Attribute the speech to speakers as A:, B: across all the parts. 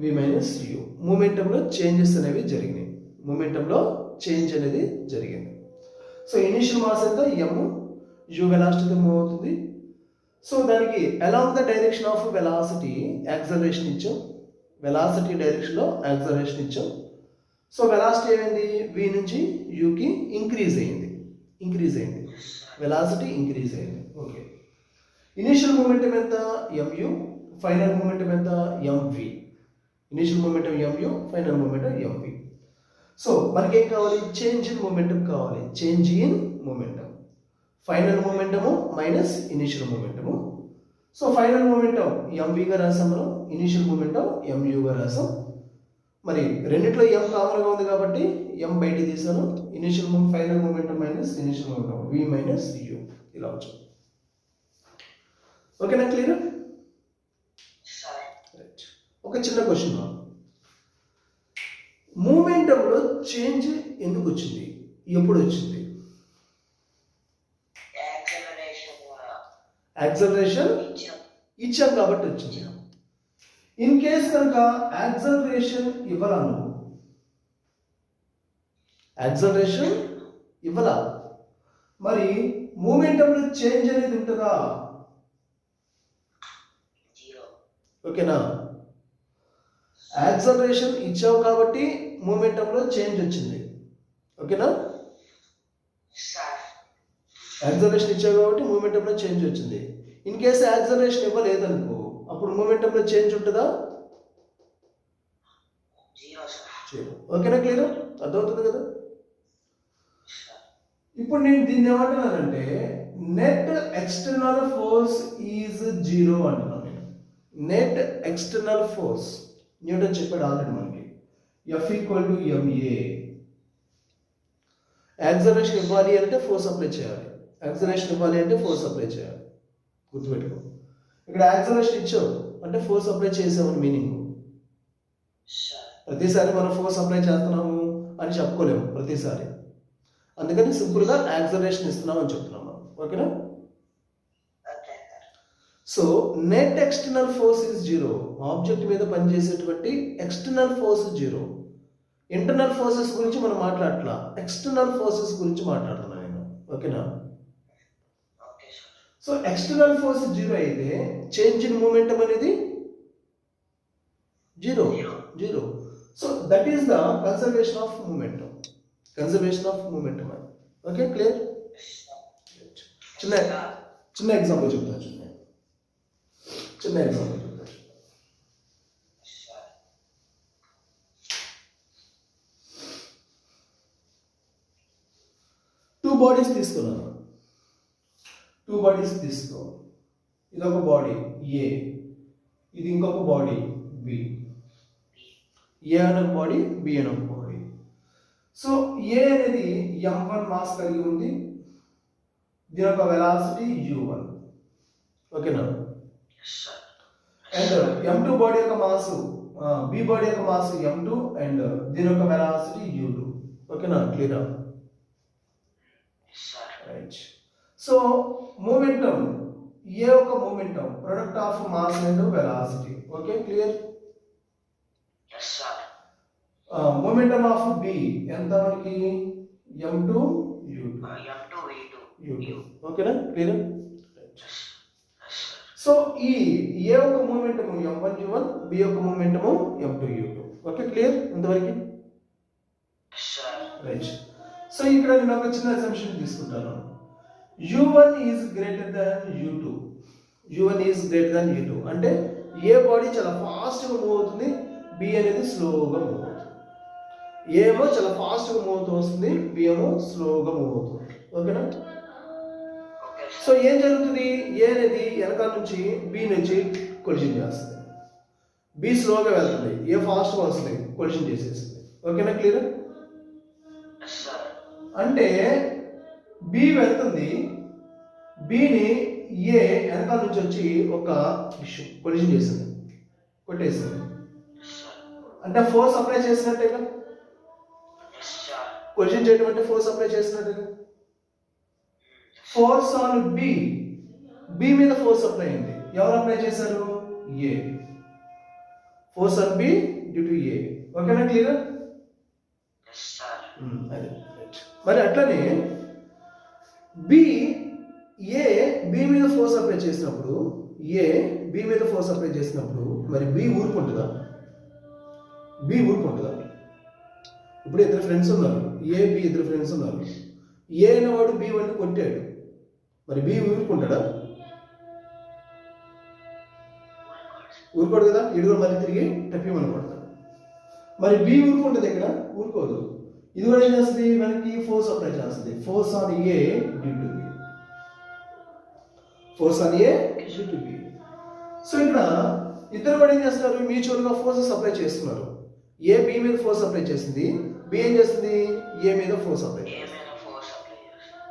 A: వి minus U. మూమెంటంలో changes అనేవి జరిగినాయి. మూమెంటంలో చేంజ్ అనేది జరిగింది. సో ఇనిషియల్ మాస్ ఎంత ఎమ్, యూ వెలాసిటీతో మూవ్ అవుతుంది. సో దానికి along the direction of velocity acceleration ఇచ్చాం. వెలాసిటీ డైరెక్షన్లో యాక్సలరేషన్ ఇచ్చాం. సో వెలాసిటీ ఏమైంది, వి నుంచి యూకి ఇంక్రీజ్ అయింది. వెలాసిటీ ఇంక్రీజ్ అయింది. ఓకే. ఇనిషియల్ మూమెంటం ఎంత, ఎంయు. ఫైనల్ మూమెంటం ఎంత, M V. Initial momentum M U, final momentum M V. So మనకేం కావాలి, చేంజ్ ఇన్ మూమెంటం కావాలి. Change in momentum, final momentum minus initial momentum. So final momentum ఎంవిగా రాసాం మనం, ఇనిషియల్ మూమెంటం ఎంయుగా రాసాం. మరి రెండిట్లో ఎం కామన్గా ఉంది కాబట్టి ఎం బయట తీసాను. Initial final momentum minus initial momentum V minus U ఇలా వచ్చింది. ఓకేనా, క్లియర్? రైట్. ఒక చిన్న క్వశ్చన్, మూమెంటంలో చేంజ్ ఎందుకు వచ్చింది, ఎప్పుడు వచ్చింది? యాక్సలరేషన్ ఇచ్చాం కాబట్టి వచ్చింది. ఇన్ కేస్ కనుక యాక్సలరేషన్ ఇవ్వాలా, నువ్వు యాక్సలరేషన్ ఇవ్వాలా, మరి మూమెంటంలో చేంజ్ అనేది ఉంటుందా? ఓకేనా, యాక్సలరేషన్ ఇచ్చావు కాబట్టి మూమెంటంలో చేంజ్ వచ్చింది. ఓకేనా, యాక్సలరేషన్ ఇచ్చావు కాబట్టి మూమెంటంలో చేంజ్ వచ్చింది. ఇన్ కేసు యాక్సలరేషన్ ఇవ్వలేదనుకో, అప్పుడు మూమెంటంలో చేంజ్ ఉంటుందా? ఓకేనా, క్లియర్? అర్థమవుతుంది కదా? ఇప్పుడు నేను దీన్ని ఏమంటున్నానంటే net external force is zero అంటున్నాను నేను. నెట్ ఎక్స్టర్నల్ ఫోర్స్ న్యూటన్ చెప్పాడు ఆల్రెడీ మనకి, F equal to M A. Acceleration ఇవ్వాలి అంటే ఫోర్స్ అప్లై చేయాలి. యాక్సలరేషన్ ఇవ్వాలి అంటే ఫోర్స్ అప్లై చేయాలి, గుర్తుపెట్టుకో. ఇక్కడ యాక్సలరేషన్ ఇచ్చావు అంటే ఫోర్స్ అప్లై చేసామని మీనింగ్. ప్రతిసారి మనం ఫోర్స్ అప్లై చేస్తున్నాము అని చెప్పుకోలేము ప్రతిసారి, అందుకని సింపుల్గా యాక్సలరేషన్ ఇస్తున్నాం అని చెప్తున్నాము. ఓకేనా? So net external force is zero. Object మీద పనిచేసేటువంటి external force zero. Internal forces గురించి మనం మాట్లాడట్లా, ఎక్స్టర్నల్ ఫోర్సెస్ గురించి మాట్లాడుతున్నాను నేను. ఓకేనా? సో ఎక్స్టర్నల్ ఫోర్స్ జీరో అయితే చేంజ్ ఇన్ మూమెంటం అనేది zero. So that is the conservation of momentum. Okay, clear? చిన్న ఎగ్జాంపుల్ చెప్తాను. చిన్న ఎగ్జాంపుల్ చెప్తాను. టూ బాడీస్ తీసుకున్నాను. తీసుకో. ఇది ఒక బాడీ ఏ, ఇది ఇంకొక బాడీ బి. ఏ అనే బాడీ, బి అనే బాడీ. సో ఏ అనేది m1 మాస్ కలిగి ఉంది. దీని యొక్క వెలాసిటీ u1. ఓకేనా? అండ్ m2 బాడీ యొక్క మాస్, బి బాడీ యొక్క మాస్ m2 అండ్ దీని యొక్క వెలాసిటీ u2. ఓకేనా, క్లియర్? రైట్. సో మూమెంటం ఏ ఒక momentum product of mass and velocity. Okay, clear? Momentum of B ఎంత మనకి, m2 u2. ఓకేనా, క్లియర్? సో ఈ ఏ ఒక మూమెంటము m1 u1, బి యొక్క momentum m2 u2. Okay, clear ఇంతవరకు? రైట్. సో ఇక్కడ నేను ఒక చిన్న అసంప్షన్ తీసుకుంటాను. u1 is greater than u2. అంటే ఏ బాడీ చాలా ఫాస్ట్గా మూవ్ అవుతుంది, బి అనేది స్లోగా మూవ్ అవుతుంది. ఏ ఏమో చాలా ఫాస్ట్గా మూవ్ అవుతూ వస్తుంది, బి ఏమో స్లోగా మూవ్ అవుతుంది. ఓకేనా? సో ఏం జరుగుతుంది, ఏ అనేది వెనకాల నుంచి బి నుంచి కొలిషన్ చేస్తుంది. బి స్లోగా వెళ్తుంది, ఏ ఫాస్ట్గా వస్తుంది, కొలిషన్ చేసేస్తుంది. ఓకేనా, క్లియర్? అంటే బి వెళ్తుంది, బిని ఏ వెనకాల నుంచి వచ్చి ఒక కొలిషన్ చేసింది, కొట్టేసింది. అంటే ఫోర్స్ అప్లై చేసినట్టేగా. కొలిషన్ చేయడం అంటే ఫోర్స్ అప్లై చేసినట్టేగా. ఫోర్స్ ఆన్ బి మీద ఫోర్స్ అప్లై అయింది. ఎవరు అప్లై చేశారు? A. Force on B due to A. ఓకేనా క్లియర్? అదే రైట్. మరి అట్లనే B మీద ఫోర్స్ అప్లై చేసినప్పుడు B మీద ఫోర్స్ అప్లై చేసినప్పుడు మరి B ఊరుకుంటుందా? ఇప్పుడు ఇద్దరు ఫ్రెండ్స్ ఉన్నారు, B ఇద్దరు ఫ్రెండ్స్ ఉన్నారు. A అనేవాడు B1 కొట్టాడు, మరి B ఊరుకుంటాడా? ఊరుకోడు కదా, ఇడుగు మళ్ళీ తిరిగి టప్పిమని కొడతాడు. మరి B ఊరుకుంటుంది ఇక్కడ? ఊరుకోదు. ఇది కూడా ఏం చేస్తుంది, మనకి ఫోర్స్ అప్లై చేస్తుంది. Force on A due to B. Force on A due to B. So ఇక్కడ ఇద్దరు కూడా ఏం చేస్తున్నారు, మ్యూచువల్గా ఫోర్సెస్ అప్లై చేస్తున్నారు. A B మీద ఫోర్స్ అప్లై చేసింది, B ఏం చేస్తుంది, A మీద ఫోర్స్ అప్లై చేస్తుంది.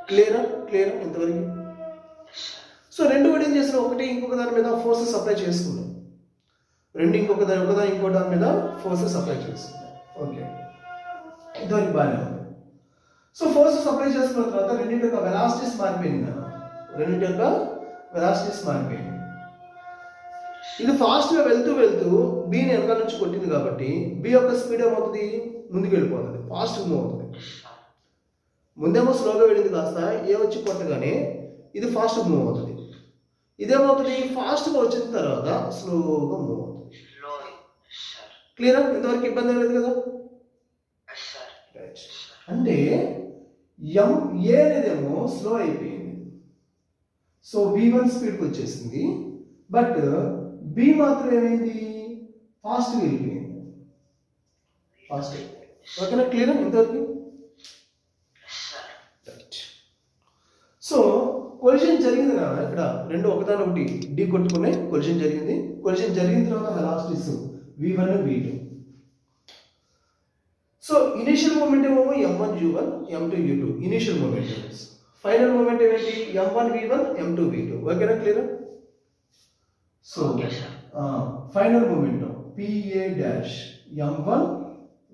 A: క్లియరా ఇంతవరకు? సో రెండు కూడా ఏం చేస్తున్నారు, ఒకటి ఇంకొక దాని మీద ఫోర్సెస్ అప్లై చేసుకున్నాం, రెండు ఇంకో దాని మీద ఫోర్సెస్ అప్లై చేసుకున్నాం. ఓకే, ఇంతవరకు బాగానే ఉంది. సో ఫోర్సెస్ అప్లై చేసుకున్న తర్వాత రెండింటి యొక్క వెలాసిటీస్ మారిపోయింది కదా, మారిపోయింది. ఇది ఫాస్ట్గా వెళ్తూ బీని వెనకాల నుంచి కొట్టింది కాబట్టి బి యొక్క స్పీడ్ ఏమవుతుంది, ముందుకు వెళ్ళిపోతుంది, ఫాస్ట్గా మూవ్ అవుతుంది. ముందేమో స్లోగా వెళ్ళింది, కాస్త ఏ వచ్చి కొట్టగానే ఇది ఫాస్ట్గా మూవ్ అవుతుంది. ఇదేమవుతుంది, ఫాస్ట్గా వచ్చిన తర్వాత స్లోగా మూవ్ అవుతుంది. క్లియరా? ఇంతవరకు ఇబ్బంది లేదు కదా? అంటే ఏ అనేదేమో స్లో అయిపోయింది, సో V1 స్పీడ్కి వచ్చేసింది. బట్ B మాత్రం ఏమైంది, ఫాస్ట్గా వెళ్ళిపోయింది. ఓకేనా? క్లియరా ఇంతవరకు? సో కొలిషన్ జరిగింది కదా, ఇక్కడ రెండు ఒకదానొకటి ఢీ కొట్టుకునే కొలిషన్ జరిగింది. కొలిషన్ జరిగిన తర్వాత velocities V1 V2. So initial moment ఏమో M1 U1 M2 U2 initial moment. Final moment ఏంటి, M1 V1 M2 V2. ఓకేనా? Clear? So final moment PA dash M1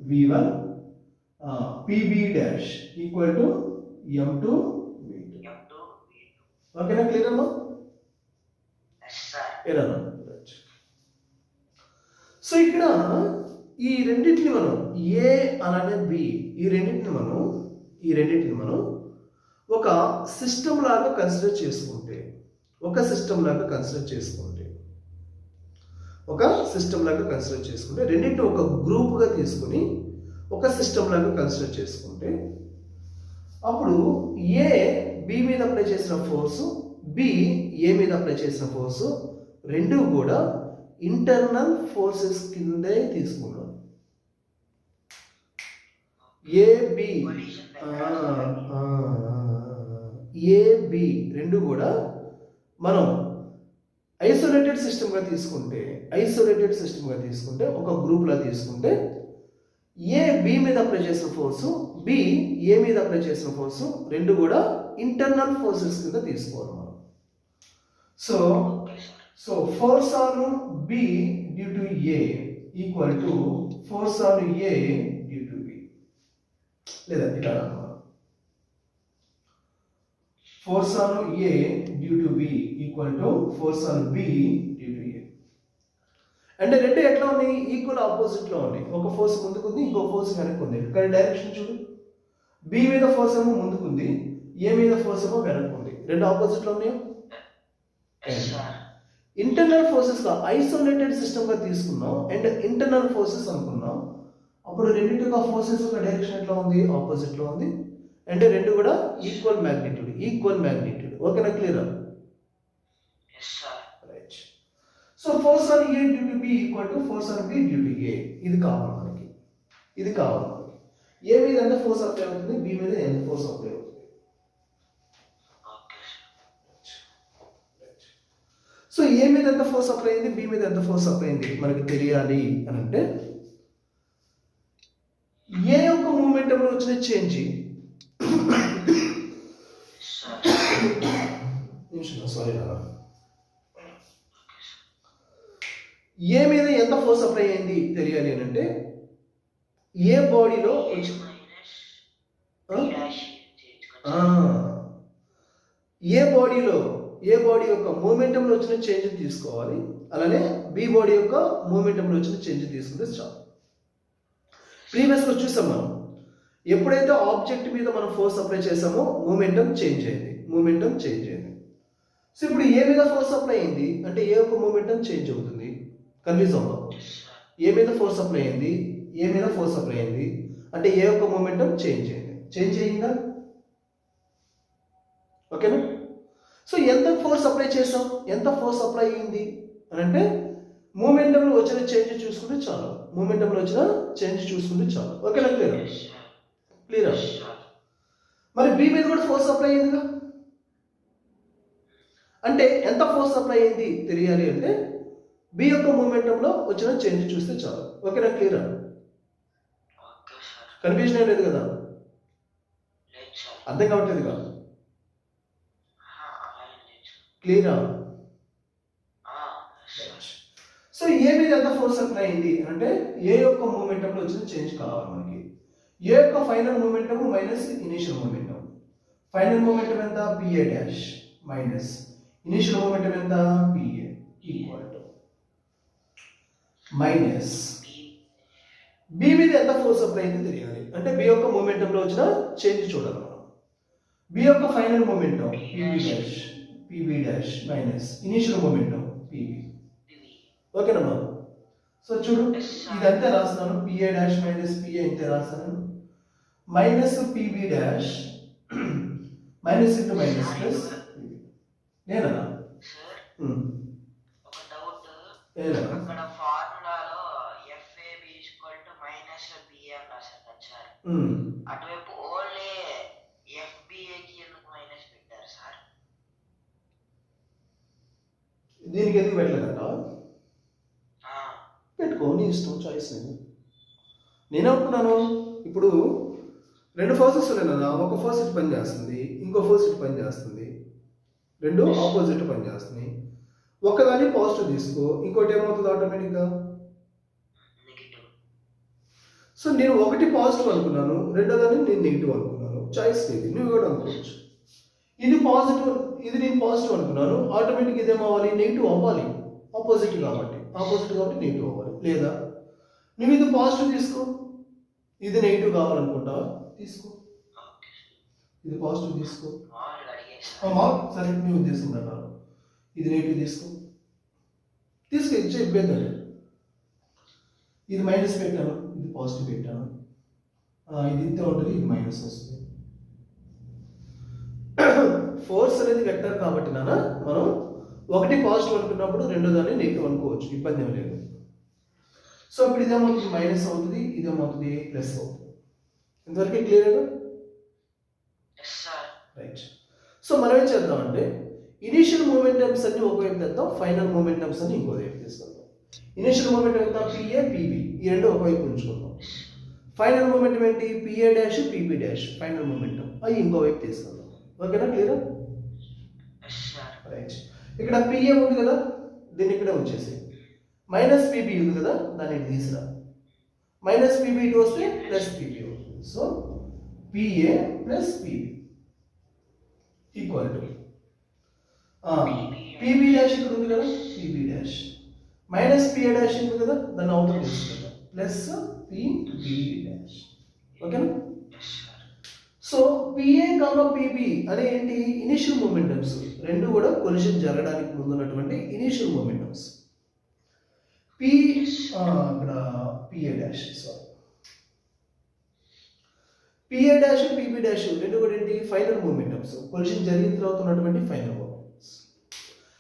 A: V1 PB dash equal to M2 V2. ఓకేనా? Clear అమ్మా? So ఇక్కడ ఈ రెండింటిని మనం A అలానే B ఈ రెండింటిని మనం ఒక సిస్టమ్ లాగా కన్సిడర్ చేసుకుంటే రెండింటిని ఒక గ్రూప్గా తీసుకుని ఒక సిస్టమ్ లాగా కన్సిడర్ చేసుకుంటే అప్పుడు A B మీద అప్లై చేసిన ఫోర్సు, B A మీద అప్లై చేసిన ఫోర్సు రెండు కూడా ఇంటర్నల్ ఫోర్సెస్ కిందే తీసుకున్నాం. AB రెండు కూడా మనం ఐసోలేటెడ్ సిస్టమ్గా తీసుకుంటే ఒక గ్రూప్లా తీసుకుంటే A B మీద అప్లై చేసిన ఫోర్సు, B A మీద అప్లై చేసిన ఫోర్సు రెండు కూడా ఇంటర్నల్ ఫోర్సెస్ కింద తీసుకోవాలి మనం. So force on B due to A equal to force on A due to B. లేదా ఇలా force on A due to B equal to force on B due to A. అంటే రెండు ఎట్లా ఉన్నాయి, equal opposite లో ఉన్నాయి. ఒక force ముందుకుంది, ఇంకో ఫోర్స్ వెనక్కి ఉంది. కానీ డైరెక్షన్ చూడు, B మీద ఫోర్స్ ఏమో ముందుకుంది, A మీద ఫోర్స్ ఏమో వెనక్కి ఉంది. రెండు ఆపోజిట్ లో ఉన్నాయి. ఇంటర్నల్ ఫోర్సెస్ గా ఐసోలేటెడ్ సిస్టమ్ గా తీసుకున్నాం అండ్ ఇంటర్నల్ ఫోర్సెస్ అనుకున్నాం. అప్పుడు రెండింటి యొక్క ఫోర్సెస్ యొక్క డైరెక్షన్ ఎట్లా ఉంది, ఆపోజిట్ లో ఉంది. అంటే రెండు కూడా ఈక్వల్ మ్యాగ్నిట్యూడ్. ఓకేనా? Clear? Right. So force on A due to B equal to force on B due to A. ఇది కావాలి మనకి. A మీద ఎంత ఫోర్స్ అప్లై అవుతుంది, B మీద ఎంత ఫోర్స్ అప్లై అవుతుంది. సో A మీద ఎంత ఫోర్స్ అప్లై అయింది, B మీద ఎంత ఫోర్స్ అప్లై అయింది మనకి తెలియాలి అని అంటే A యొక్క మూమెంటంలో వచ్చిన చేంజ్ A మీద ఎంత ఫోర్స్ అప్లై అయింది తెలియాలి అని అంటే ఏ బాడీలో ఏ బాడీ యొక్క మూమెంటంలో వచ్చిన చేంజ్ తీసుకోవాలి, అలానే బి బాడీ యొక్క మూమెంటంలో వచ్చిన చేంజ్ తీసుకుంటే చాలు. ప్రీవియస్గా చూసాం మనం, ఎప్పుడైతే ఆబ్జెక్ట్ మీద మనం ఫోర్స్ అప్లై చేసామో మూమెంటం చేంజ్ అయింది. సో ఇప్పుడు ఏ మీద ఫోర్స్ అప్లై అయింది అంటే ఏ యొక్క మూమెంటం చేంజ్ అవుతుంది. కన్ఫ్యూజ్ అవుతాం. ఏ మీద ఫోర్స్ అప్లై అయింది అంటే ఏ యొక్క మూమెంటం చేంజ్ అయిందా? ఓకేనా? సో ఎంత ఫోర్స్ అప్లై చేసాం, ఎంత ఫోర్స్ అప్లై అయింది అని అంటే మూమెంటంలో వచ్చిన చేంజ్ చూసుకుంటే చాలు. ఓకేనా? క్లియరా? మరి బి మీద కూడా ఫోర్స్ అప్లై అయిందిగా, అంటే ఎంత ఫోర్స్ అప్లై అయింది తెలియాలి అంటే బి యొక్క మూమెంటంలో వచ్చిన చేంజ్ చూస్తే చాలు. ఓకేనా? క్లియరా? కన్ఫ్యూజన్ ఏం లేదు కదా? అర్థం కావట్లేదు కదా? క్లియరా? సో ఏ మీద ఎంత ఫోర్స్ అప్లై అయింది అంటే ఏ యొక్క మూమెంటంలో వచ్చిన చేంజ్ కావాలి మనకి. ఏ యొక్క final momentum minus initial momentum. Final momentum ఎంత? P A dash minus initial momentum ఎంత? P A equal to minus B మీద ఎంత ఫోర్స్ అప్లై అయింది తెలియాలి అంటే బి యొక్క మూమెంటంలో వచ్చిన చేంజ్ చూడాలి మనం. బి యొక్క final momentum PB dash minus initial momentum PB. ఓకేనమ్మా? సో చూడు, ఇదంతా రాస్తున్నాను, పిఏ డాష్ మైనస్ పిఏ ఇంతే రాస్తాను, minus PB dash minus into minus plus నేనా?
B: అక్కడ ఫార్ములాలో FAB -BA అని రాశారు కదా సార్, అటువైపు ఓన్లీ FBA కి ఎందుకు మైనస్ పెట్టారు సార్?
A: దీనికి ఎందుకు పెట్టలేదంట? పెట్టుకో, నీ ఇష్టం, చాయిస్. నేనేమంటున్నాను, ఇప్పుడు రెండు ఫోర్సెస్ ఉన్నాయి కదా, ఒక ఫోర్స్ ఇటు పని చేస్తుంది, ఇంకో ఫోర్స్ ఇటు పని చేస్తుంది, రెండు ఆపోజిట్ పని చేస్తున్నాయి. ఒక్కదాన్ని పాజిటివ్ తీసుకో, ఇంకోటి ఏమవుతుంది ఆటోమేటిక్గా? సో నేను ఒకటి పాజిటివ్ అనుకున్నాను, రెండోదాన్ని నేను నెగిటివ్ అనుకున్నాను, చాయిస్ లేదు, నువ్వు కూడా అనుకోవచ్చు. ఇది పాజిటివ్, ఇది నేను పాజిటివ్ అనుకున్నాను, ఆటోమేటిక్ ఇదేమవ్వాలి? నెగిటివ్ అవ్వాలి, ఆపోజిట్ కాబట్టి నెగిటివ్ అవ్వాలి. లేదా నువ్వు ఇది పాజిటివ్ తీసుకో, ఇది నెగిటివ్ కావాలనుకుంటావా? తీసుకో, ఇది పాజిటివ్ తీసుకో, సరే నువ్వు తీసుకుంటాను, ఇది నెగిటివ్ తీసుకో, ఇచ్చే ఇబ్బంది అండి. ఇది మైనస్ పెట్టాను, ఇది పాజిటివ్ పెట్టాను, ఇది ఇంతే ఉంటుంది, ఇది మైనస్ వస్తుంది. ఫోర్స్ అనేది వెక్టర్ కాబట్టి నాన్న మనం ఒకటి పాజిటివ్ అనుకున్నప్పుడు రెండో దాన్ని నెగిటివ్ అనుకోవచ్చు, ఇబ్బంది ఏం లేదు. సో ఇప్పుడు ఇదేమవుతుంది? మైనస్ అవుతుంది, ఇదేమవుతుంది? ప్లస్ అవుతుంది. ఇంతవరకు క్లియర్? రైట్. సో మనం ఏం చేద్దామంటే ఇనిషియల్ మూమెంటమ్స్ అన్ని ఒకవైపు తెద్దాం, ఫైనల్ మూమెంటమ్స్ అన్ని ఇంకో వైపు తీసుకుందాం. ఇనిషియల్ మూమెంటం ఎంత? పిఏ పిబి, ఈ రెండు ఒకవైపు ఉంచుకుందాం. ఫైనల్ మూమెంటం ఏంటి? PA dash PB dash final momentum, అవి ఇంకో వైపు తీసుకుందాం. ఓకేనా? క్లియర్? రైట్. ఇక్కడ పిఏ ఉంది కదా, దీన్ని ఇక్కడ వచ్చేసి మైనస్ పిబి ఉంది కదా, దాన్ని తీసుకురా. మైనస్ పిబి ఇటు వస్తే ప్లస్ పిబి అవుతుంది. So PA plus PB equal to PB dash ఇక్కడ ఉంది కదా, PB dash minus PA dash ఉంది కదా, దాన్ని అవతల తీసుకుందాం, ప్లస్ పిబి డాష్. ఓకేనా? సో పిఏ కామా పిబి అనే ఏంటి? ఇనిషియల్ మూమెంటమ్స్, రెండు కూడా కొలిషన్ జరగడానికి ముందు ఉన్నటువంటి ఇనిషియల్ మూమెంటమ్స్. ఇక్కడ PA dash, sorry, PA dash PB dash రెండు కూడా ఏంటి? ఫైనల్ మూమెంటమ్స్, కొలిషన్ జరిగిన తర్వాత ఉన్నటువంటి ఫైనల్ మూమెంటమ్స్.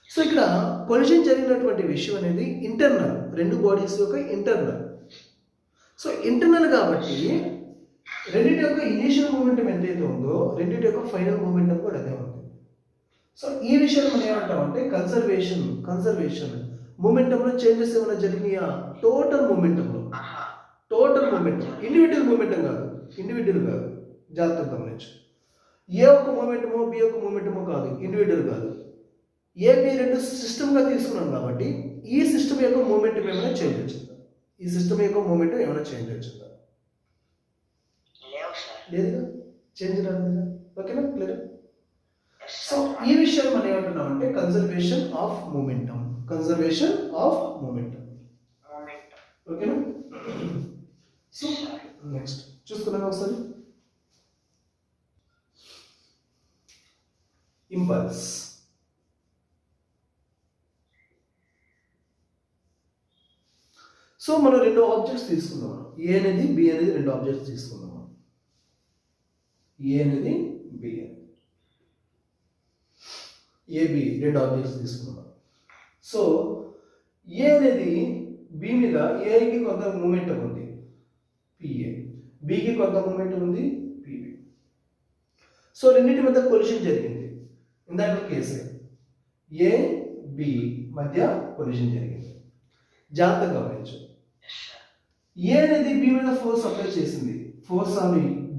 A: సో ఇక్కడ కొలిషన్ జరిగినటువంటి విషయం అనేది ఇంటర్నల్, రెండు బాడీస్ యొక్క ఇంటర్నల్. సో ఇంటర్నల్ కాబట్టి రెండింటి యొక్క ఇనిషియల్ మూమెంటం ఎంతైతే ఉందో రెండింటి యొక్క ఫైనల్ మూమెంటం కూడా అదే ఉంది. సో ఈ విషయాన్ని మనం ఏమంటామంటే కన్సర్వేషన్ మూమెంటంలో చేంజెస్ ఏమైనా జరిగినాయా? టోటల్ మూమెంటం, ఇండివిజువల్ మూమెంటం కాదు, జాగ్రత్తగా గమనించు. ఏ ఒక్క మూమెంటమో బి యొక్క మూమెంటమో కాదు, ఇండివిజువల్ కాదు, ఏబి రెండు సిస్టమ్గా తీసుకున్నాం కాబట్టి ఈ సిస్టమ్ యొక్క మూమెంటం ఏమైనా చేంజ్ వచ్చిందా? లేదుగా, చేంజ్ రాదు. ఓకేనా? క్లియర్? సో ఈ విషయం మనం ఏమంటున్నాం అంటే కన్జర్వేషన్ ఆఫ్ మూమెంటం. ఓకేనా? సో నెక్స్ట్ చూసుకున్నాం ఒకసారి. ఇంపల్స్. సో మనం రెండు ఆబ్జెక్ట్స్ తీసుకుందాం. ఏ అనేది బి అనేది రెండు ఆబ్జెక్ట్స్ తీసుకుందాం. ఏ అనేది బి అనేది ఏబి రెండు ఆబ్జెక్ట్స్ తీసుకుందాం. సో ఏ అనేది బి మీద ఏకి కొంత మూమెంటం ఉంది పిఏ, బికి కొంత మూమెంటం ఉంది పిబి. సో రెండింటి మధ్య కొలిషన్ జరిగింది. ఇందాక కేసే ఏ బి మధ్య కొలిషన్ జరిగింది. జాగ్రత్తగా గమనించు. ఏ అనేది బి మీద ఫోర్స్ అప్లై చేసింది. Force on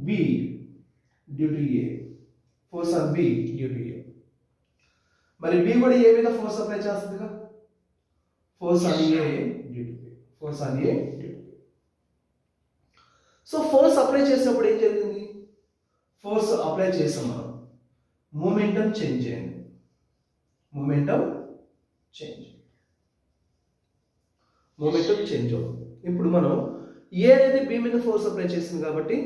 A: B due to A. Force on B due to A. మరి బి కూడా ఏ మీద ఫోర్స్ అప్లై చేస్తుందిగా. Force on A due to B. Force on A due to B. So force apply చేసినప్పుడు ఏం జరిగింది? Force apply చేసాం మనం. Momentum change అయింది. మూమెంటం చేంజ్ అవుతుంది. ఇప్పుడు మనం ఏ అనేది బి మీద ఫోర్స్ అప్లై చేసింది కాబట్టి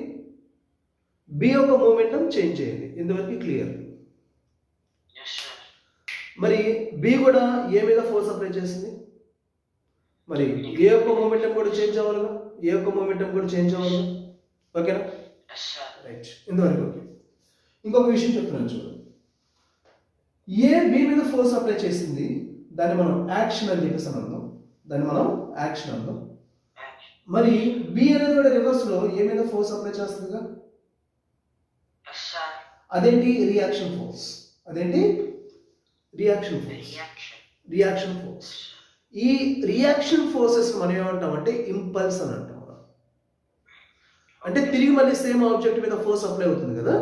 A: బి యొక్క మూమెంటం చేంజ్ అయింది. ఇంతవరకు క్లియర్. మరి బి కూడా ఏ మీద ఫోర్స్ అప్లై చేసింది. మరి ఏ యొక్క మూమెంటం కూడా చేంజ్ అవ్వాలిగా. ఓకేనా? రైట్. ఇంతవరకు ఓకే. ఇంకొక విషయం చెప్తున్నాను చూడండి. ఏ బి మీద ఫోర్స్ అప్లై చేసింది, దాన్ని మనం యాక్షన్ అని చెప్పేసి అందాం. మరి బి అనేది కూడా రివర్స్ లో ఏ మీద ఫోర్స్ అప్లై చేస్తుందిగా. అదేంటి? Reaction force. ఈ రియాక్షన్ ఫోర్సెస్ మనం ఏమంటామంటే ఇంపల్స్ అని అంటాం. అంటే తిరిగి మళ్ళీ సేమ్ ఆబ్జెక్ట్ మీద ఫోర్స్ అప్లై అవుతుంది కదా.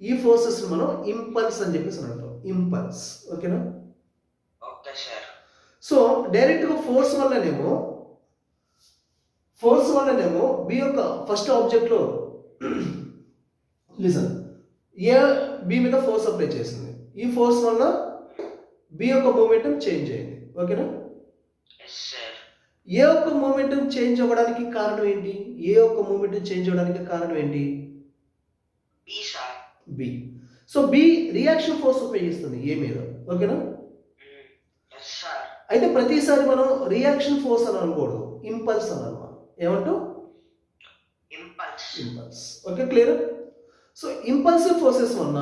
A: ఈ ఫోర్సెస్ మనం ఇంపల్స్ అని చెప్పేసి అంటాం. ఇంపల్స్. ఓకేనా? సో డైరెక్ట్ గా ఫోర్స్ వల్లనేమో బి యొక్క ఫస్ట్ ఆబ్జెక్ట్ లో లిసన్, ఏ బి మీద ఫోర్స్ అప్లై చేసింది. ఈ ఫోర్స్ వల్ల బి యొక్క మూమెంటం చేంజ్ అయింది. ఓకేనా? ఏ ఒక్క మూమెంటం చేంజ్ అవ్వడానికి కారణం ఏంటి? B. So B reaction force ఉపయోగిస్తుంది ఏ మీద. ఓకేనా? అయితే ప్రతిసారి మనం రియాక్షన్ ఫోర్స్ అని అనకూడదు, ఇంపల్స్ అని అన్నమాట. ఏమంటాం? Impulse. Okay, clear? So impulsive forces వల్ల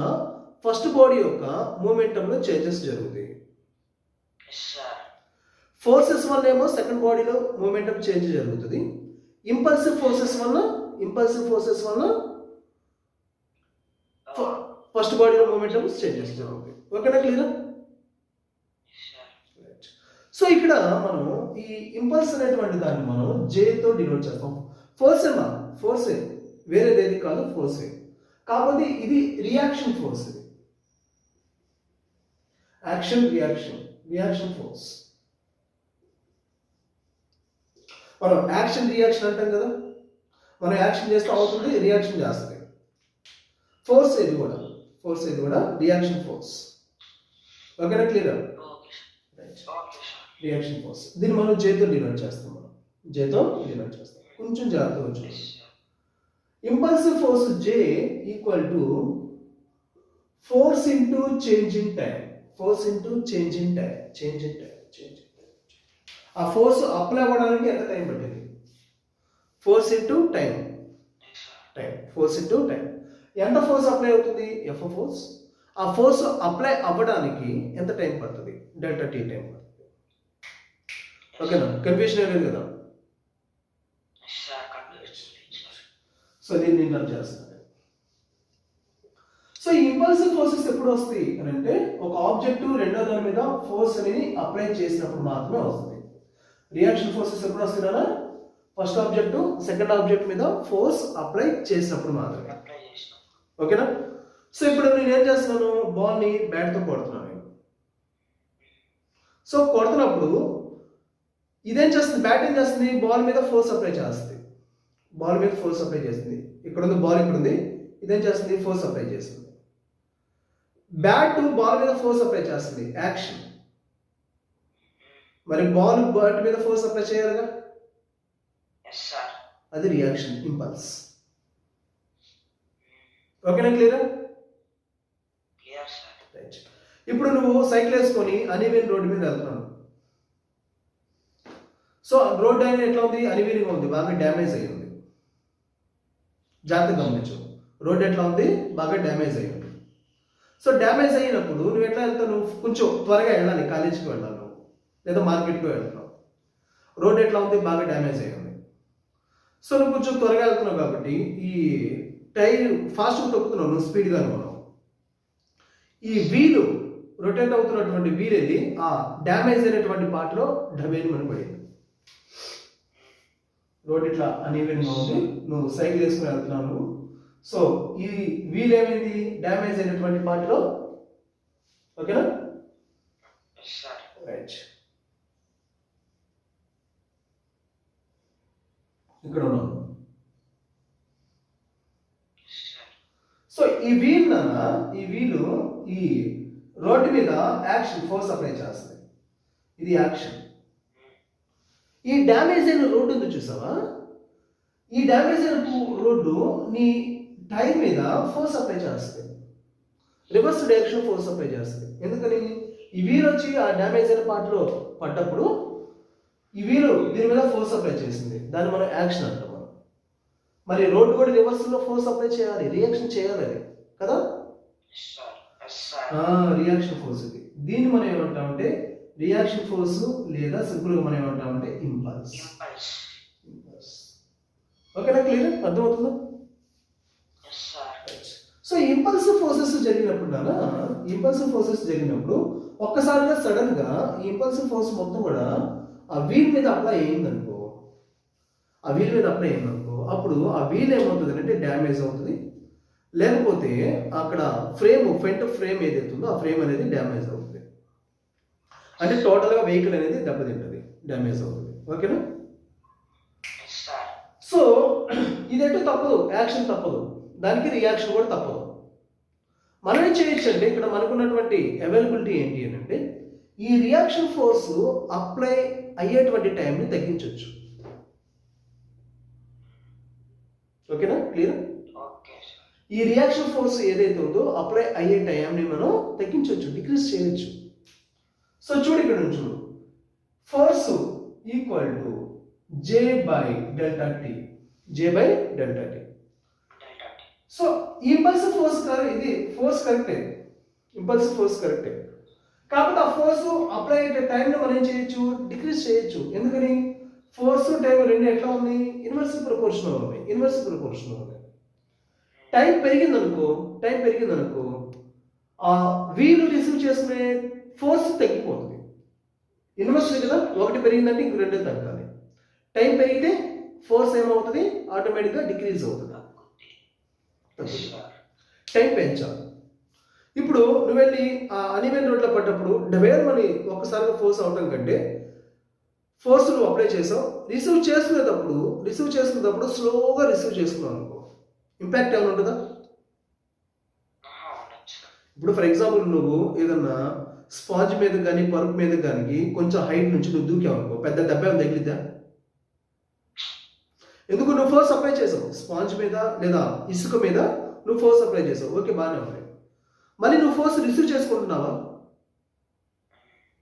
A: ఫస్ట్ బాడీ యొక్క మూమెంటంలో చేంజెస్ జరుగుతాయి. ఫోర్సెస్ వల్ల ఏమో సెకండ్ బాడీలో మూమెంటం చేంజ్ జరుగుతుంది. ఇంపల్సివ్ ఫోర్సెస్ వల్ల ఫస్ట్ బాడీలో మూమెంటం చేంజెస్ జరుగుతాయి. ఓకేనా? క్లియర్? సో ఇక్కడ మనం ఈ ఇంపల్స్ అనేటువంటి దాన్ని మనం జేతో డినోట్ చేస్తాం. ఫోర్సే వేరేదేది కాదు, ఫోర్సే. కాకపోతే ఇది రియాక్షన్ ఫోర్స్. ఇది రియాక్షన్ ఫోర్స్. మనం యాక్షన్ రియాక్షన్ అంటాం కదా. మనం యాక్షన్ చేస్తే అవుతుంది, రియాక్షన్ చేస్తుంది. ఫోర్స్ ఇది కూడా రియాక్షన్ ఫోర్స్. ఓకేనా? క్లియర్? Reaction force. దీన్ని మనం జేతో డినోట్ చేస్తాం. కొంచెం జాగ్రత్తగా చూడండి. Impulsive force J equal to force into change in time. ఆ ఫోర్స్ అప్లై అవ్వడానికి ఎంత టైం పట్టింది? Force into time. ఎంత ఫోర్స్ అప్లై అవుతుంది? F force. ఆ ఫోర్స్ అప్లై అవ్వడానికి ఎంత టైం పడుతుంది? డెల్టా టీ టైం పడుతుంది. ఓకేనా? కన్ఫ్యూషన్ ఏం లేదు కదా. సో దీన్ని నేను చేస్తాను. సో ఈ ఇంపల్సివ్ ఫోర్సెస్ ఎప్పుడు వస్తాయి అని అంటే ఒక ఆబ్జెక్ట్ రెండో దాని మీద ఫోర్స్ అనేది అప్లై చేసినప్పుడు మాత్రమే వస్తుంది. రియాక్షన్ ఫోర్సెస్ ఎప్పుడు వస్తున్నారా? ఫస్ట్ ఆబ్జెక్ట్ సెకండ్ ఆబ్జెక్ట్ మీద ఫోర్స్ అప్లై చేసినప్పుడు మాత్రమే. ఓకేనా? సో ఇప్పుడు నేను ఏం చేస్తున్నాను? బాల్ని బ్యాట్తో కొడుతున్నాను. సో కొడుతున్నప్పుడు ఇదేం చేస్తుంది? బ్యాట్ ఏం చేస్తుంది? బాల్ మీద ఫోర్స్ అప్లై చేస్తుంది. ఇక్కడ ఉంది బాల్, ఇక్కడ ఉంది. ఇదేం చేస్తుంది? ఫోర్స్ అప్లై చేస్తుంది. బ్యాట్ బాల్ మీద ఫోర్స్ అప్లై చేస్తుంది, యాక్షన్. మరి బాల్ బ్యాట్ మీద ఫోర్స్ అప్లై చేయాలిగా,
B: ఎస్ సార్.
A: అది రియాక్షన్, ఇంపల్స్. ఓకేనా, క్లియర్?
B: Clear sir.
A: రైట్. ఇప్పుడు నువ్వు సైకిల్ వేసుకొని అన్ఈవెన్ రోడ్డు మీద వెళ్తున్నావు. సో రోడ్ అనేది ఎట్లా ఉంది, అన్ఈవెన్గా ఉంది, బాగా డ్యామేజ్ అయ్యి ఉంది. జాగ్రత్తగా గమనించు, రోడ్ ఎట్లా ఉంది, బాగా డ్యామేజ్ అయ్యి ఉంది. సో డ్యామేజ్ అయినప్పుడు నువ్వు ఎట్లా వెళ్తావు, నువ్వు కొంచెం త్వరగా వెళ్ళాలి, కాలేజీకి వెళ్ళాలి నువ్వు, లేదా మార్కెట్కి వెళ్తున్నావు. రోడ్ ఎట్లా ఉంది, బాగా డ్యామేజ్ అయ్యి ఉంది. సో నువ్వు కొంచెం త్వరగా వెళ్తున్నావు కాబట్టి ఈ టైర్ ఫాస్ట్గా తొక్కుతున్నావు, నువ్వు స్పీడ్గా ఉన్నావు. ఈ వీలు రొటేట్ అవుతున్నటువంటి వీల్ వెళ్ళి ఆ డ్యామేజ్ అయినటువంటి పార్ట్లో డబేలు అని పడింది. రోడ్ ఇట్లా అన్ఈవెన్గా ఉంది, నువ్వు సైకిల్ వేసుకుని వెళ్తున్నావు. సో ఈ వీల్ ఏమైంది, డ్యామేజ్ అయినటువంటి పార్ట్లో. ఓకేనా,
B: ఎస్ సార్.
A: రైట్. ఇక్కడ ఉన్నాను. సో ఈ వీల్ ఈ వీలు ఈ రోడ్డు మీద యాక్షన్ ఫోర్స్ అప్లై చేస్తుంది, ఇది యాక్షన్. ఈ డ్యామేజ్ అయిన రోడ్డు ఉంది చూసావా, ఈ డ్యామేజ్ అయిన రోడ్డు నీ టైర్ మీద ఫోర్స్ అప్లై చేస్తుంది, రివర్స్ డైరెక్షన్ ఫోర్స్ అప్లై చేస్తుంది. ఎందుకని, ఈ వీల్ వచ్చి ఆ డ్యామేజ్ అయిన పార్ట్లో పడ్డప్పుడు ఈ వీలు దీని మీద ఫోర్స్ అప్లై చేసింది, దాన్ని మనం యాక్షన్ అంటాం. మరి రోడ్డు కూడా రివర్స్లో ఫోర్స్ అప్లై చేయాలి, రియాక్షన్ చేయాలి అది కదా, రియాక్షన్ ఫోర్స్ ఇది. దీన్ని మనం ఏమంటామంటే రియాక్షన్ ఫోర్స్, లేదా సింపుల్గా మనం ఏమంటామంటే ఇంపల్స్. ఓకేనా, క్లియర్, అర్థమవుతుందా? సో ఇంపల్సివ్ ఫోర్సెస్ జరిగినప్పుడు ఒక్కసారిగా సడన్ గా ఈ ఇంపల్సివ్ ఫోర్స్ మొత్తం కూడా ఆ వీల్ మీద అప్లై అయిందనుకో, అప్పుడు ఆ వీల్ ఏమవుతుంది అంటే డ్యామేజ్ అవుతుంది, లేకపోతే అక్కడ ఫ్రంట్ ఫ్రేమ్ ఏదైతే ఉందో ఆ ఫ్రేమ్ అనేది డ్యామేజ్ అవుతుంది. అంటే టోటల్గా వెహికల్ అనేది దెబ్బతింటుంది, డ్యామేజ్ అవుతుంది. ఓకేనా? సో ఇదేంటో తప్పదు, యాక్షన్ తప్పదు, దానికి రియాక్షన్ కూడా తప్పదు. మనం ఏం చేయొచ్చు అంటే ఇక్కడ మనకున్నటువంటి అవైలబిలిటీ ఏంటి అని అంటే ఈ రియాక్షన్ ఫోర్స్ అప్లై అయ్యేటువంటి టైంని తగ్గించవచ్చు. ఓకేనా, క్లియర్? ఈ రియాక్షన్ ఫోర్స్ ఏదైతే ఉందో అప్లై అయ్యే టైంని మనం తగ్గించవచ్చు, డిక్రీజ్ చేయొచ్చు. సో చూడు, ఇక్కడ నుంచి చూడు, force equal to J by delta T. So impulsive force ఇది ఫోర్స్ కరెక్టే, ఇంపల్సివ్ ఫోర్స్ కరెక్టే. కాబట్టి ఆ ఫోర్స్ అప్లై అయ్యే టైంలో మనం ఏం చేయొచ్చు, డిక్రీజ్ చేయొచ్చు. ఎందుకని, ఫోర్స్ టైం రెండు ఎట్లా ఉంది, ఇన్వర్స్ ప్రపోర్షనల్ ఉంది. టైం పెరిగిందనుకో ఆ వీలు రిసీవ్ చేసుకునే ఫోర్స్ తగ్గిపోతుంది. ఇన్వర్స్ కదా, ఒకటి పెరిగిందంటే ఇంక రెండు తగ్గాలి. టైం పెరిగితే ఫోర్స్ ఏమవుతుంది, ఆటోమేటిక్గా డిక్రీజ్ అవుతుంది. టైం పెంచాలి. ఇప్పుడు నువ్వు వెళ్ళి ఆ అన్ఈవెన్ రోడ్లో పడ్డప్పుడు డబేర్మని ఒక్కసారిగా ఫోర్స్ అవటం కంటే ఫోర్స్ నువ్వు అప్లై చేసావు, రిసీవ్ చేసుకునేటప్పుడు స్లోగా రిసీవ్ చేసుకున్నావు అనుకో, ఇంపాక్ట్ ఏమైనా ఉంటుందా? ఇప్పుడు ఫర్ ఎగ్జాంపుల్ నువ్వు ఏదన్నా స్పాంజ్ మీద కానీ పరుపు మీద కానీ కొంచెం హైట్ నుంచి నువ్వు దూకావు అనుకో, పెద్ద దెబ్బ ఏమైనా తగిలిద్దా? ఎందుకు, నువ్వు ఫోర్స్ అప్లై చేసావు, స్పాంజ్ మీద లేదా ఇసుక మీద నువ్వు ఫోర్స్ అప్లై చేసావు, ఓకే, బాగానే ఉంది. మళ్ళీ నువ్వు ఫోర్స్ రిసీవ్ చేసుకుంటున్నావా?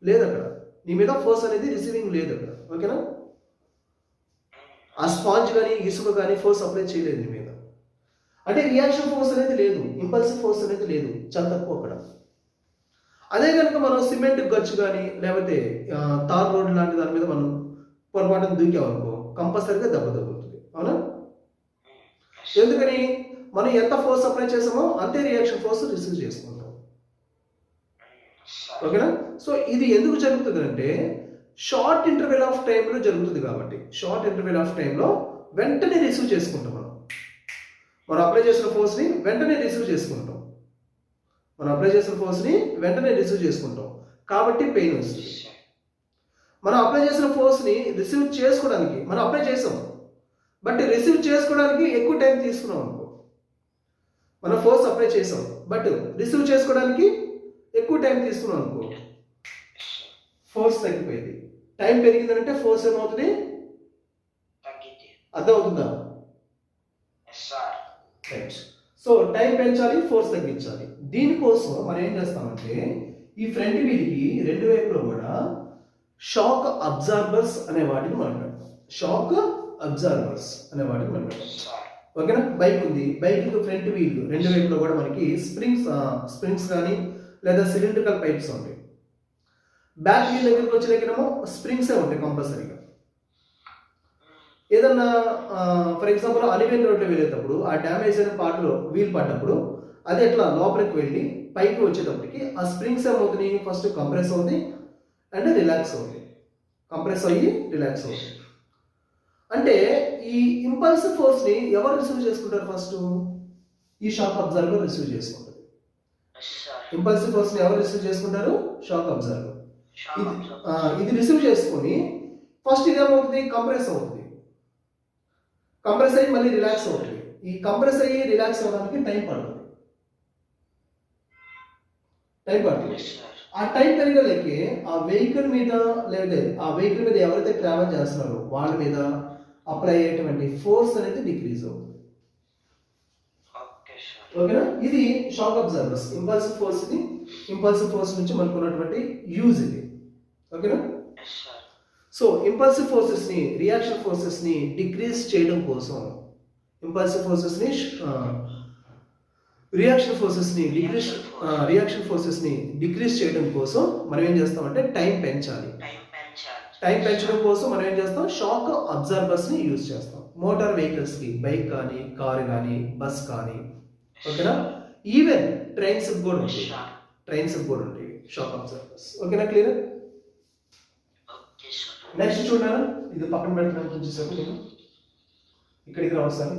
A: లేదు, అక్కడ నీ మీద ఫోర్స్ అనేది రిసీవింగ్ లేదు అక్కడ. ఓకేనా, ఆ స్పాంజ్ కానీ ఇసుక కానీ ఫోర్స్ అప్లై చేయలేదు నీ మీద, అంటే రియాక్షన్ ఫోర్స్ అనేది లేదు, ఇంపల్సివ్ ఫోర్స్ అనేది లేదు, చాలా తక్కువ అక్కడ. అదే కనుక మనం సిమెంట్ గచ్చు కానీ లేకపోతే తార్ రోడ్ లాంటి దాని మీద మనం పొరపాటున దూకామనుకో కంపల్సరీగా దెబ్బ తగులుతుంది. అవునా? ఎందుకని, మనం ఎంత ఫోర్స్ అప్లై చేసామో అంతే రియాక్షన్ ఫోర్స్ రిసీవ్ చేసుకుంటాం. ఓకేనా? సో ఇది ఎందుకు జరుగుతుంది అంటే షార్ట్ ఇంటర్వెల్ ఆఫ్ టైంలో జరుగుతుంది కాబట్టి, షార్ట్ ఇంటర్వెల్ ఆఫ్ టైంలో వెంటనే రిసీవ్ చేసుకుంటాం. మనం అప్లై చేసిన ఫోర్స్ని వెంటనే రిసీవ్ చేసుకుంటాం కాబట్టి పెయిన్ వస్తుంది. మనం అప్లై చేసిన ఫోర్స్ని రిసీవ్ చేసుకోవడానికి మనం అప్లై చేసాం, బట్ రిసీవ్ చేసుకోవడానికి ఎక్కువ టైం తీసుకున్నాం అనుకో, మనం ఫోర్స్ అప్లై చేసాం, బట్ రిసీవ్ చేసుకోవడానికి ఎక్కువ టైం తీసుకున్నాం అనుకో, ఫోర్స్ తగ్గిపోయింది. టైం పెరిగిందంటే ఫోర్స్ ఏమవుతుంది,
B: తగ్గింది.
A: అర్థమవుతుందా?
B: Yes sir.
A: Right. So time పెంచాలి, ఫోర్స్ తగ్గించాలి. దీనికోసం మనం ఏం చేస్తామంటే ఈ ఫ్రంట్ వీల్కి రెండు వైపులో కూడా షాక్ అబ్జార్బర్స్ అనే వాటిని మాట్లాడతాం. షాక్ అబ్జార్బర్స్ అనే వాటిని మాట్లాడతాం.
B: సార్.
A: ఓకేనా? బైక్ ఉంది, బైక్ ఫ్రంట్ వీల్ రెండు వైపులో కూడా మనకి స్ప్రింగ్స్ కానీ లేదా సిలిండ్రికల్ పైప్స్ ఉంటాయి. బ్యాక్ వీల్ దగ్గరికి వచ్చేకేమో స్ప్రింగ్సే ఉంటాయి కంపల్సరీగా. ఏదన్నా ఫర్ ఎగ్జాంపుల్ అలివేన్ రోడ్లో వెళ్ళేటప్పుడు ఆ డ్యామేజ్ అయిన పార్ట్లో వీల్ పడ్డప్పుడు అది ఎట్లా లోపలికి వెళ్ళి పైకి వచ్చేటప్పటికి ఆ స్ప్రింగ్స్ ఏమవుతుంది, ఫస్ట్ కంప్రెస్ అవుతుంది అండ్ రిలాక్స్ అవుతుంది. కంప్రెస్ అయ్యి రిలాక్స్ అవుతుంది. అంటే ఈ ఇంపల్స్ ఫోర్స్ని ఎవరు రిసీవ్ చేసుకుంటారు? ఫస్ట్ ఈ షాక్ అబ్జర్వర్ రిసీవ్ చేసుకుంటారు.
B: Yes sir.
A: ఇంపల్సివ్ ఫోర్స్ని ఎవరు రిసీవ్ చేసుకుంటారు? Shock absorber.
B: షాక్
A: ఇది రిసీవ్ చేసుకొని ఫస్ట్ ఇది ఏమవుతుంది, కంప్రెస్ అవుతుంది. కంప్రెస్ అయ్యి మళ్ళీ రిలాక్స్ అవుతుంది. ఈ కంప్రెస్ అయ్యి రిలాక్స్ అవ్వడానికి టైం పడుతుంది.
B: Yes sir.
A: ఆ టైం పెరిగలేకే ఆ వెహికల్ మీద లేదా ఆ వెహికల్ మీద ఎవరైతే ట్రావెల్ చేస్తున్నారో వాళ్ళ మీద అప్లై అయ్యేటువంటి ఫోర్స్ అనేది డిక్రీజ్ అవుతుంది.
B: Okay sir.
A: ఓకేనా? ఇది షాక్ అబ్జర్వర్స్. ఇంపల్సివ్ ఫోర్స్ నుంచి మనకు ఉన్నటువంటి యూజ్ ఇది. ఓకేనా?
B: Yes sir.
A: సో ఇంపల్సివ్ ఫోర్సెస్ని రియాక్షన్ ఫోర్సెస్ని డిక్రీజ్ చేయడం కోసం రియాక్షన్ ఫోర్సెస్ని డిక్రీజ్ చేయడం కోసం మనం ఏం చేస్తామంటే టైం పెంచాలి. టైం పెంచడం కోసం మనం ఏం చేస్తాం, షాక్ అబ్జర్బర్స్ని యూజ్ చేస్తాం. మోటార్ వెహికల్స్కి, బైక్ కానీ, కార్ కానీ, బస్ కానీ. ఓకేనా? ఈవెన్ ట్రైన్స్ కూడా ఉంటాయి. Shock absorbers. ఓకేనా? క్లియర్? నెక్స్ట్ చూడాలి, ఇది పక్కన పెడుతున్నాను కొంచెం సేపు. నేను ఇక్కడికి రావస్తాను.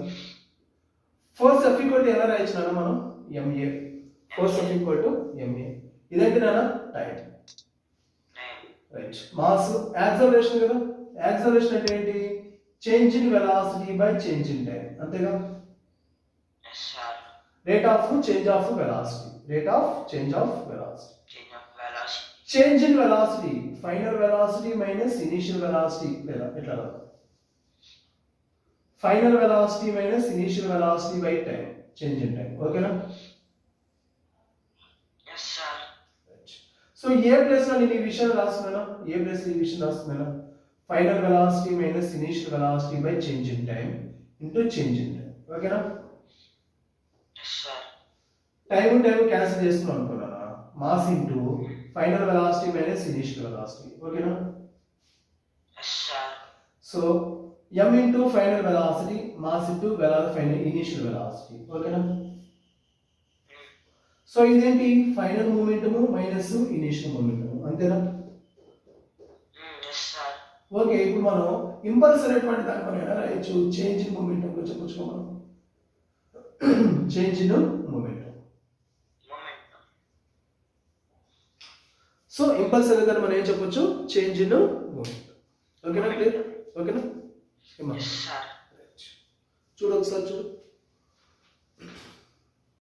A: ఫోర్స్ F = ఎలా రాయించినాను మనం? MA. Force F = MA. ఇదైతే నాన్న టైం. రైట్. మాస్ యాక్సలరేషన్ కదా. యాక్సలరేషన్ అంటే ఏంటి? Change in velocity by change in time. అంతేగా? Rate of change of velocity. Change in velocity, final velocity minus initial velocity, లేదా ఎట్లా రాదు? Final velocity minus initial velocity by time, change in time. ఓకేనా? So A place లో నేను ఈ విషయం రాస్తున్నాను? Final velocity minus initial velocity by change in time into change in time. ఓకేనా? టైం క్యాన్సిల్ చేస్తున్నాం అనుకున్నాను. Mass into final velocity minus initial velocity. ఓకేనా? So m into final velocity, mass into initial velocity. ఓకేనా? So ఇదేంటి? Final momentum minus initial momentum. అంతేనా? Okay. ఇప్పుడు మనం impulse అనేటువంటి దాన్ని మనం ఎలా రాయొచ్చు? చేంజ్ ఇన్ మూమెంటం చెప్పొచ్చు మనం. Change in momentum. So impulse అనే దాన్ని మనం ఏం చెప్పొచ్చు? Change in moment. ఓకేనా? క్లియర్? ఓకేనా? చూడు ఒకసారి చూడు.